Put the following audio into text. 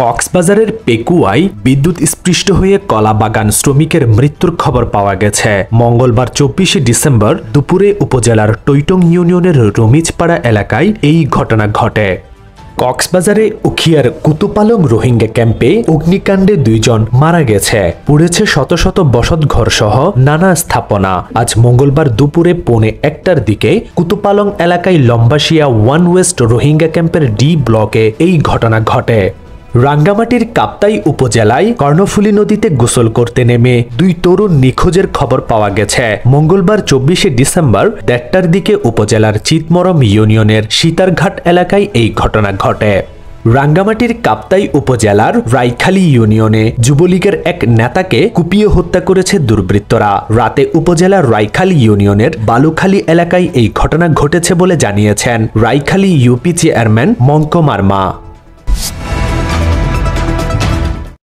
কক্সবাজারের পেকুয়ায় বিদ্যুৎ স্পৃষ্ট হয়ে কলাবাগান শ্রমিকের মৃত্যুর খবর পাওয়া গেছে। মঙ্গলবার ২৪শে ডিসেম্বর দুপুরে উপজেলার টৈটং ইউনিয়নের রমিজপাড়া এলাকায় এই ঘটনা ঘটে। কক্সবাজারে উখিয়ার কুতুপালং রোহিঙ্গা ক্যাম্পে অগ্নিকাণ্ডে ২ জন মারা গেছে। পুড়েছে শত শত বসতঘর সহ নানা স্থাপনা। আজ মঙ্গলবার দুপুরে ১:১টার দিকে কুতুপালং এলাকায় লম্বাসিয়া 1 ওয়েস্ট রোহিঙ্গা ক্যাম্পের ডি ব্লকে এই ঘটনা ঘটে। রাঙ্গামাটির কাপ্তাই উপজেলায় কর্ণফুলী নদীতে গোসল করতে নেমে ২ তরুণ নিখোঁজের খবর পাওয়া গেছে। মঙ্গলবার ২৪শে ডিসেম্বর ১:৩০টার দিকে উপজেলার চিতমরম ইউনিয়নের সীতারঘাট এলাকায় এই ঘটনা ঘটে। রাঙ্গামাটির কাপ্তাই উপজেলার রাইখালী ইউনিয়নে যুবলীগের এক নেতাকে কুপিয়ে হত্যা করেছে দুর্বৃত্তরা। রাতে উপজেলার রাইখালী ইউনিয়নের বালুখালী এলাকায় এই ঘটনা ঘটেছে বলে জানিয়েছেন Raikhali UP chairman Monk Marma.